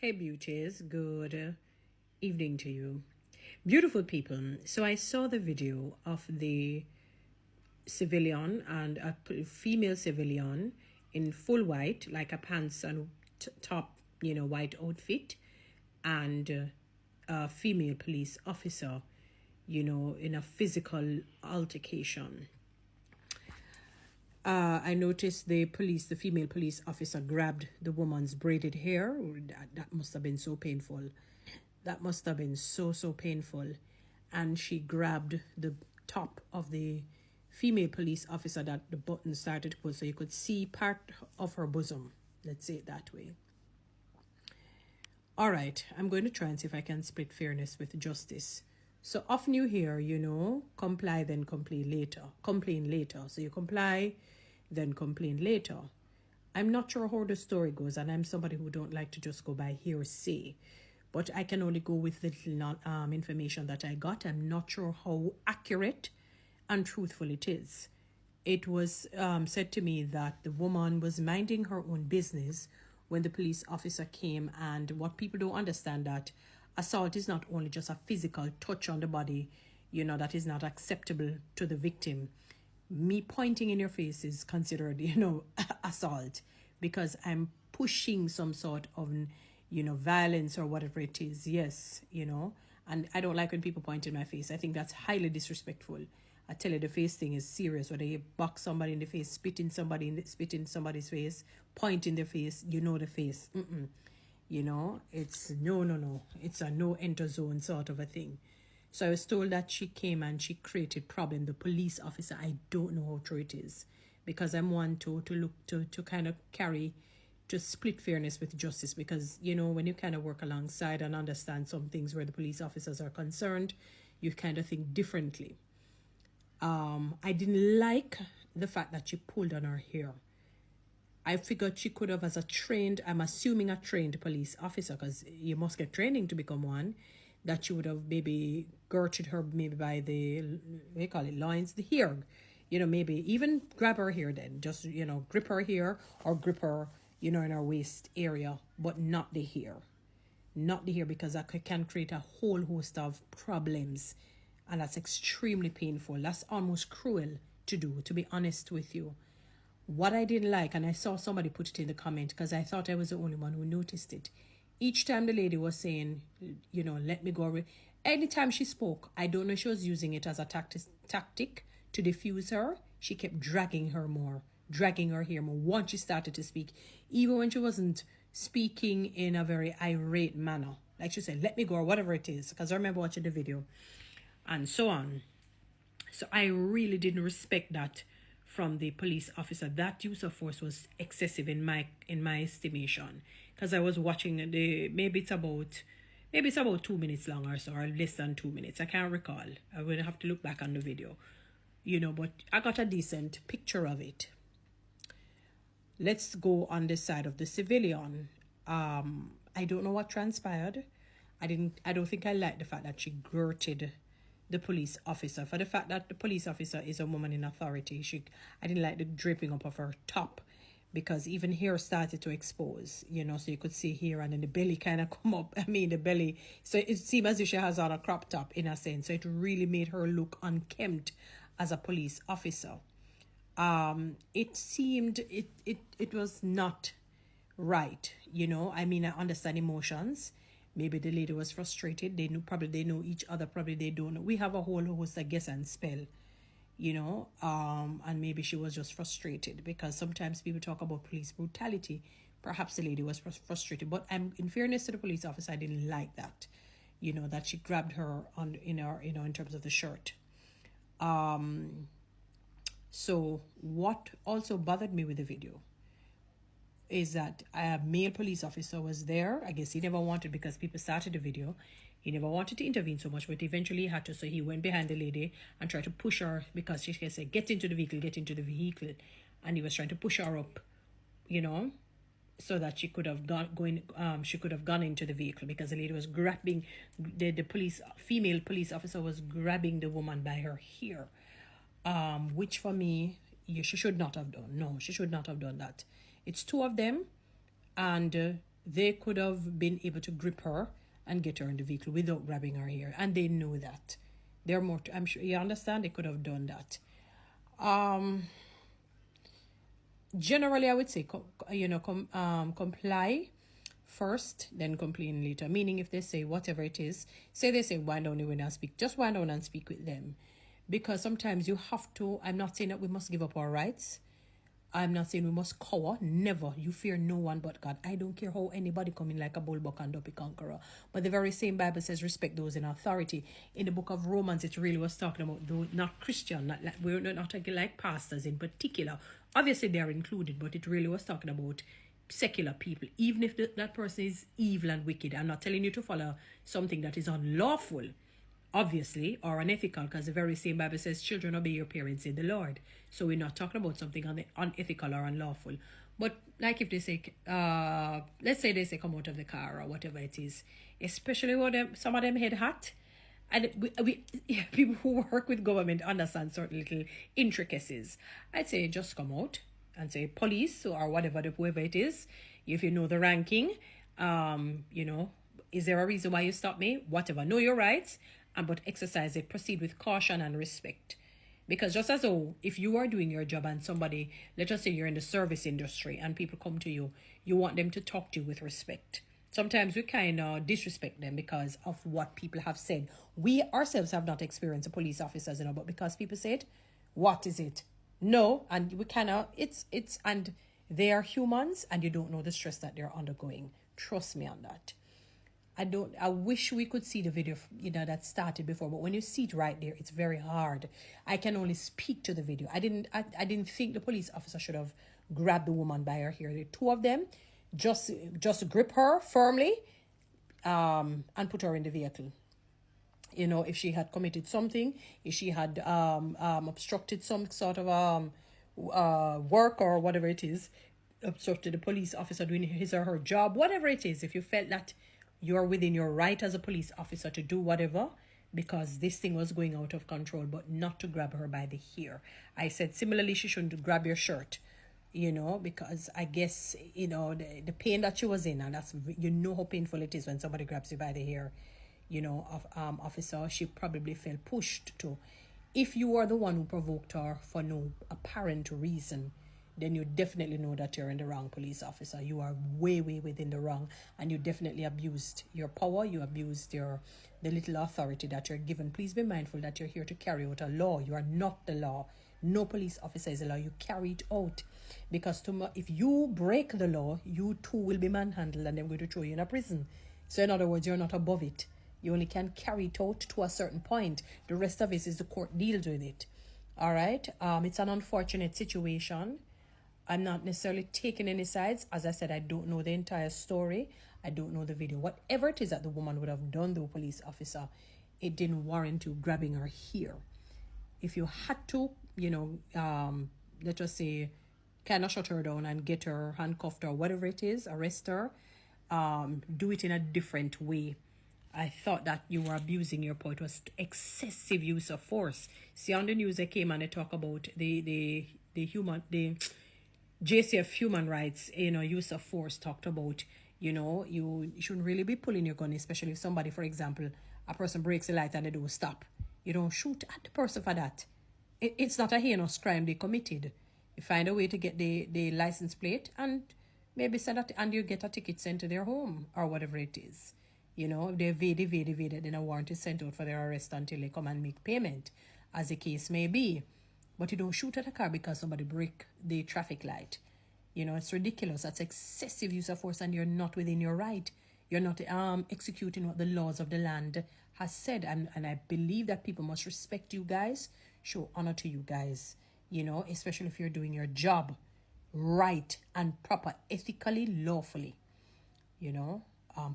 Hey beauties, good evening to you. Beautiful people. So I saw the video of the civilian and a female civilian in full white, like a pants and top, white outfit, and a female police officer, in a physical altercation. I noticed the female police officer grabbed the woman's braided hair. That must have been so painful. That must have been so painful. And she grabbed the top of the female police officer that the button started to pull so you could see part of her bosom. Let's say it that way. All right, I'm going to try and see if I can split fairness with justice. So often you hear, comply then complain later. Complain later. So you comply, then complain later. I'm not sure how the story goes, and I'm somebody who don't like to just go by hearsay. But I can only go with the little information that I got. I'm not sure how accurate and truthful it is. It was said to me that the woman was minding her own business when the police officer came, and what people don't understand that assault is not only just a physical touch on the body, that is not acceptable to the victim. Me pointing in your face is considered, assault, because I'm pushing some sort of, violence or whatever it is. Yes, and I don't like when people point in my face. I think that's highly disrespectful. I tell you, the face thing is serious. Whether you box somebody in the face, spit in somebody's face, point in their face, the face. It's no. It's a no enter zone sort of a thing. So I was told that she came and she created problem. The police officer, I don't know how true it is, because I'm one to look to kind of carry to split fairness with justice, because when you kind of work alongside and understand some things where the police officers are concerned, you kind of think differently. I didn't like the fact that she pulled on her hair. I figured she could have, as I'm assuming a trained police officer, because you must get training to become one, that she would have maybe girded her maybe by the, loins, the hair. Maybe even grab her hair then. Just, grip her hair or grip her, in her waist area, but not the hair. Not the hair, because that can create a whole host of problems. And that's extremely painful. That's almost cruel to do, to be honest with you. What I didn't like, and I saw somebody put it in the comment, because I thought I was the only one who noticed it. Each time the lady was saying, let me go. Anytime she spoke, I don't know if she was using it as a tactic to diffuse her. She kept dragging her hair more once she started to speak. Even when she wasn't speaking in a very irate manner. Like she said, let me go, or whatever it is. Because I remember watching the video. And so on. So I really didn't respect that from the police officer. That use of force was excessive in my estimation, because I was watching maybe it's about 2 minutes long or so, or less than 2 minutes. I can't recall. I would have to look back on the video, but I got a decent picture of it. Let's go on the side of the civilian. I don't know what transpired. I don't think I liked the fact that she girded the police officer. For the fact that the police officer is a woman in authority, I didn't like the draping up of her top, because even hair started to expose, so you could see here, and then the belly kind of come up. The belly, so it seemed as if she has on a crop top in a sense. So it really made her look unkempt as a police officer. It seemed it was not right, I understand emotions. Maybe the lady was frustrated. They know each other. Probably they don't know. We have a whole host of guess and spell, and maybe she was just frustrated, because sometimes people talk about police brutality. Perhaps the lady was frustrated. But in fairness to the police officer, I didn't like that, that she grabbed her in terms of the shirt. So what also bothered me with the video is that a male police officer was there. I guess he never wanted, because people started the video, he never wanted to intervene so much, but eventually he had to. So he went behind the lady and tried to push her, because she said, get into the vehicle. And he was trying to push her up, so that she could have gone into the vehicle, because the lady was grabbing, the female police officer was grabbing the woman by her hair, which for me, she should not have done. No, she should not have done that. It's two of them, and they could have been able to grip her and get her in the vehicle without grabbing her hair, and they know that. They're more. I'm sure you understand. They could have done that. Generally, I would say, comply first, then complain later. Meaning, if they say whatever it is, say they say wind down the window and speak, just wind down and speak with them, because sometimes you have to. I'm not saying that we must give up our rights. I'm not saying we must cower. Never. You fear no one but God. I don't care how anybody come in like a bullbuck and dopey conqueror. But the very same Bible says respect those in authority. In the book of Romans, it really was talking about those not Christian, not like we're not like pastors in particular. Obviously they are included, but it really was talking about secular people. Even if that person is evil and wicked, I'm not telling you to follow something that is unlawful, obviously, or unethical, because the very same Bible says, children, obey your parents in the Lord. So we're not talking about something unethical or unlawful. But like if they say, let's say they say come out of the car or whatever it is, especially when some of them head hot, and people who work with government understand certain little intricacies. I'd say just come out and say police or whatever, whoever it is, if you know the ranking, is there a reason why you stopped me? Whatever, know your rights, but exercise it. Proceed with caution and respect. Because just as though if you are doing your job and somebody, let's just say you're in the service industry and people come to you, you want them to talk to you with respect. Sometimes we kind of disrespect them because of what people have said. We ourselves have not experienced a police officers, but because people say it, what is it? No, and we kind of, and they are humans and you don't know the stress that they're undergoing. Trust me on that. I wish we could see the video, that started before, but when you see it right there, it's very hard. I can only speak to the video. I didn't think the police officer should have grabbed the woman by her hair. The two of them just grip her firmly, and put her in the vehicle. If she had committed something, if she had obstructed some sort of work or whatever it is, obstructed the police officer doing his or her job, whatever it is, if you felt that you're within your right as a police officer to do whatever, because this thing was going out of control, but not to grab her by the hair. I said similarly, she shouldn't grab your shirt, because I guess, the pain that she was in, and that's, how painful it is when somebody grabs you by the hair, officer, she probably felt pushed to. If you are the one who provoked her for no apparent reason, then you definitely know that you're in the wrong, police officer. You are way, way within the wrong, and you definitely abused your power. You abused the little authority that you're given. Please be mindful that you're here to carry out a law. You are not the law. No police officer is the law. You carry it out, because if you break the law, you too will be manhandled and they're going to throw you in a prison. So in other words, you're not above it. You only can carry it out to a certain point. The rest of it is the court deals with it. All right. It's an unfortunate situation. I'm not necessarily taking any sides. As I said, I don't know the entire story. I don't know the video. Whatever it is that the woman would have done, the police officer, it didn't warrant you grabbing her here. If you had to, let's just say, kind of shut her down and get her handcuffed or whatever it is, arrest her, do it in a different way. I thought that you were abusing your power. It was excessive use of force. See, on the news they came and they talk about the JCF human rights, use of force, talked about, you shouldn't really be pulling your gun, especially if somebody, for example, a person breaks the light and they do stop. You don't shoot at the person for that. It's not a heinous crime they committed. You find a way to get the license plate and maybe send that, and you get a ticket sent to their home or whatever it is. If they evade, then a warrant is sent out for their arrest until they come and make payment, as the case may be. But you don't shoot at a car because somebody break the traffic light. It's ridiculous. That's excessive use of force, and you're not within your right. You're not executing what the laws of the land has said. And I believe that people must respect you guys, show honor to you guys, especially if you're doing your job right and proper, ethically, lawfully.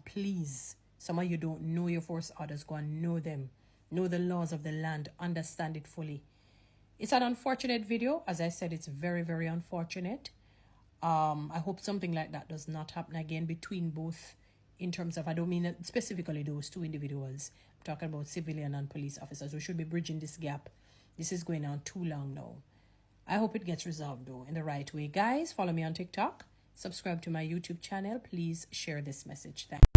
Please, some of you don't know your force orders. Go and know them. Know the laws of the land. Understand it fully. It's an unfortunate video. As I said, it's very, very unfortunate. I hope something like that does not happen again between both, in terms of, I don't mean specifically those two individuals. I'm talking about civilian and police officers. We should be bridging this gap. This is going on too long now. I hope it gets resolved, though, in the right way. Guys, follow me on TikTok. subscribe to my YouTube channel. Please share this message. Thanks.